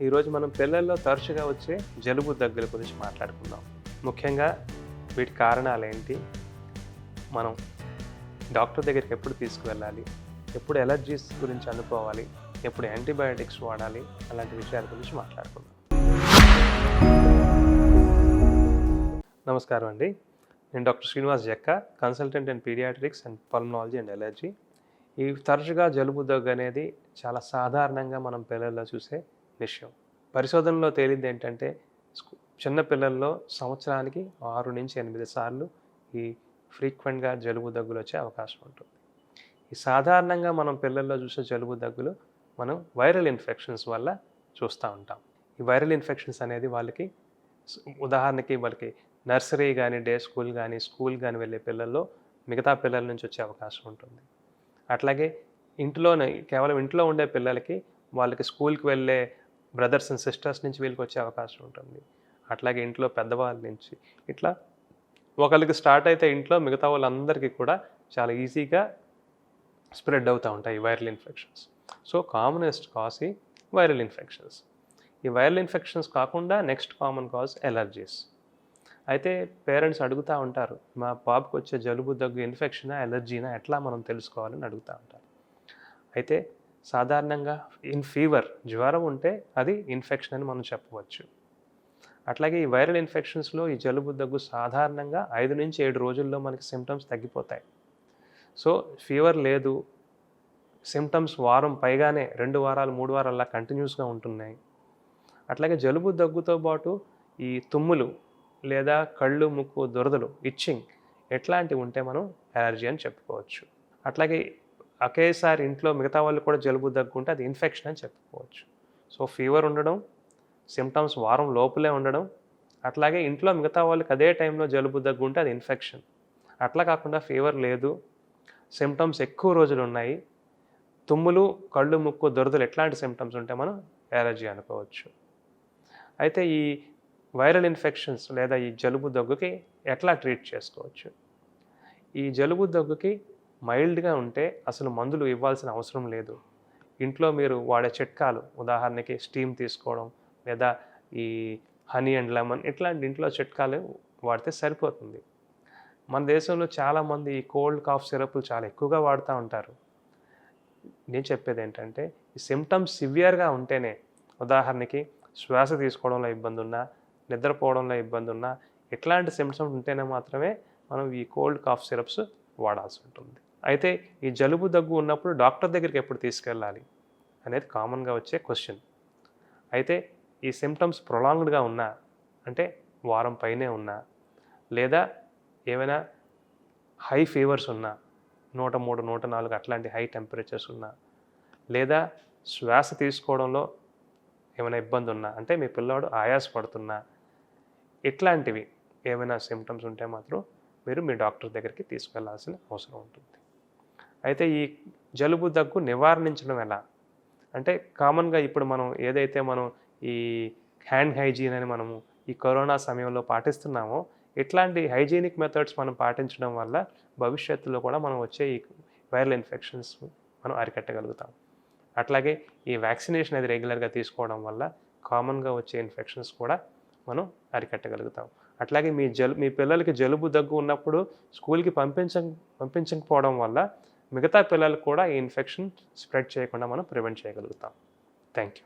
ఈరోజు మనం పిల్లల్లో తరచుగా వచ్చే జలుబు దగ్గుల గురించి మాట్లాడుకుందాం. ముఖ్యంగా వీటి కారణాలు ఏంటి, మనం డాక్టర్ దగ్గరికి ఎప్పుడు తీసుకువెళ్ళాలి, ఎప్పుడు ఎలర్జీస్ గురించి అనుకోవాలి, ఎప్పుడు యాంటీబయాటిక్స్ వాడాలి, అలాంటి విషయాల గురించి మాట్లాడుకుందాం. నమస్కారం అండి. నేను doctor Srinivas Jakka, consultant in paediatrics and pulmonology and allergy. ఈ తరచుగా జలుబు దగ్గు అనేది చాలా సాధారణంగా మనం పిల్లల్లో చూసే విషయం. పరిశోధనలో తేలింది ఏంటంటే చిన్న పిల్లల్లో సంవత్సరానికి 6 నుంచి 8 సార్లు ఈ ఫ్రీక్వెంట్గా జలుబు దగ్గులు వచ్చే అవకాశం ఉంటుంది. ఈ సాధారణంగా మనం పిల్లల్లో చూసే జలుబు దగ్గులు మనం వైరల్ ఇన్ఫెక్షన్స్ వల్ల చూస్తూ ఉంటాం. ఈ వైరల్ ఇన్ఫెక్షన్స్ అనేది వాళ్ళకి ఉదాహరణకి వాళ్ళకి నర్సరీ కానీ, డే స్కూల్ కానీ, స్కూల్ కానీ వెళ్ళే పిల్లల్లో మిగతా పిల్లల నుంచి వచ్చే అవకాశం ఉంటుంది. అట్లాగే కేవలం ఇంట్లో ఉండే పిల్లలకి వాళ్ళకి స్కూల్కి వెళ్ళే బ్రదర్స్ అండ్ సిస్టర్స్ నుంచి వీళ్ళకి వచ్చే అవకాశం ఉంటుంది. అట్లాగే ఇంట్లో పెద్దవాళ్ళ నుంచి ఇట్లా ఒకరికి స్టార్ట్ అయితే ఇంట్లో మిగతా వాళ్ళందరికీ కూడా చాలా ఈజీగా స్ప్రెడ్ అవుతూ ఉంటాయి ఈ viral infections. So commonest cause ఈ వైరల్ ఇన్ఫెక్షన్స్. ఈ వైరల్ ఇన్ఫెక్షన్స్ కాకుండా నెక్స్ట్ కామన్ కాజ్ ఎలర్జీస్. అయితే పేరెంట్స్ అడుగుతూ ఉంటారు, మా బాబుకి వచ్చే జలుబు దగ్గు ఇన్ఫెక్షనా ఎలర్జీనా ఎట్లా మనం తెలుసుకోవాలని అడుగుతూ ఉంటారు. అయితే సాధారణంగా ఫీవర్ జ్వరం ఉంటే అది ఇన్ఫెక్షన్ అని మనం చెప్పవచ్చు. అట్లాగే ఈ వైరల్ ఇన్ఫెక్షన్స్లో ఈ జలుబు దగ్గు సాధారణంగా 5 నుంచి 7 రోజుల్లో మనకి సిమ్టమ్స్ తగ్గిపోతాయి. సో ఫీవర్ లేదు, సిమ్టమ్స్ వారం పైగానే 2 వారాలు 3 వారాలు కంటిన్యూస్గా ఉంటున్నాయి. అట్లాగే జలుబు దగ్గుతో పాటు ఈ తుమ్ములు లేదా కళ్ళు ముక్కు దురదలు ఇచ్చింగ్ ఎట్లాంటివి ఉంటే మనం ఎలర్జీ అని చెప్పుకోవచ్చు. అట్లాగే ఒకేసారి ఇంట్లో మిగతా వాళ్ళు కూడా జలుబు దగ్గుంటే అది ఇన్ఫెక్షన్ అని చెప్పుకోవచ్చు. సో ఫీవర్ ఉండడం, సిమ్టమ్స్ వారం లోపలే ఉండడం, అట్లాగే ఇంట్లో మిగతా వాళ్ళకి అదే టైంలో జలుబు దగ్గు ఉంటే అది ఇన్ఫెక్షన్. అట్లా కాకుండా ఫీవర్ లేదు, సిమ్టమ్స్ ఎక్కువ రోజులు ఉన్నాయి, తుమ్ములు కళ్ళు ముక్కు దురదలు ఎట్లాంటి సిమ్టమ్స్ ఉంటే మనం ఎలర్జీ అనుకోవచ్చు. అయితే ఈ వైరల్ ఇన్ఫెక్షన్స్ లేదా ఈ జలుబు దగ్గుకి ఎట్లా ట్రీట్ చేసుకోవచ్చు? ఈ జలుబు దగ్గుకి మైల్డ్గా ఉంటే అసలు మందులు ఇవ్వాల్సిన అవసరం లేదు. ఇంట్లో మీరు వాడే చిట్కాలు, ఉదాహరణకి స్టీమ్ తీసుకోవడం లేదా ఈ హనీ అండ్ లెమన్ ఇట్లాంటి ఇంట్లో చిట్కాలు వాడితే సరిపోతుంది. మన దేశంలో చాలామంది ఈ కోల్డ్ కాఫ్ సిరప్లు చాలా ఎక్కువగా వాడుతూ ఉంటారు. నేను చెప్పేది ఏంటంటే ఈ సిమ్టమ్స్ సివియర్గా ఉంటేనే, ఉదాహరణకి శ్వాస తీసుకోవడంలో ఇబ్బంది ఉన్నా, నిద్రపోవడంలో ఇబ్బంది ఉన్నా, ఇట్లాంటి సిమ్టమ్స్ ఉంటేనే మాత్రమే మనం ఈ కోల్డ్ కాఫ్ సిరప్స్ వాడాల్సి ఉంటుంది. అయితే ఈ జలుబు దగ్గు ఉన్నప్పుడు డాక్టర్ దగ్గరికి ఎప్పుడు తీసుకెళ్ళాలి అనేది కామన్గా వచ్చే క్వశ్చన్. అయితే ఈ సిమ్టమ్స్ ప్రొలాంగ్డ్గా ఉన్నా, అంటే వారం పైనే ఉన్నా, లేదా ఏమైనా హై ఫీవర్స్ ఉన్నా, 103, 104 అట్లాంటి హై టెంపరేచర్స్ ఉన్నా, లేదా శ్వాస తీసుకోవడంలో ఏమైనా ఇబ్బంది ఉన్నా, అంటే మీ పిల్లాడు ఆయాసపడుతున్నా, ఇట్లాంటివి ఏమైనా సిమ్టమ్స్ ఉంటే మాత్రం మీరు మీ డాక్టర్ దగ్గరికి తీసుకెళ్లాల్సిన అవసరం ఉంటుంది. అయితే ఈ జలుబు దగ్గు నివారించడం ఎలా అంటే, కామన్గా ఇప్పుడు మనం ఏదైతే మనం ఈ హ్యాండ్ హైజీన్ అని మనము ఈ కరోనా సమయంలో పాటిస్తున్నామో, ఇట్లాంటి హైజీనిక్ మెథడ్స్ మనం పాటించడం వల్ల భవిష్యత్తులో కూడా మనం వచ్చే ఈ వైరల్ ఇన్ఫెక్షన్స్ మనం అరికట్టగలుగుతాం. అట్లాగే ఈ వ్యాక్సినేషన్ అది రెగ్యులర్గా తీసుకోవడం వల్ల కామన్గా వచ్చే ఇన్ఫెక్షన్స్ కూడా మనం అరికట్టగలుగుతాం. అట్లాగే మీ పిల్లలకి జలుబు దగ్గు ఉన్నప్పుడు స్కూల్కి పంపించకపోవడం వల్ల మిగతా పిల్లలకు కూడా ఈ ఇన్ఫెక్షన్ స్ప్రెడ్ చేయకుండా మనం ప్రివెంట్ చేయగలుగుతాం. Thank you.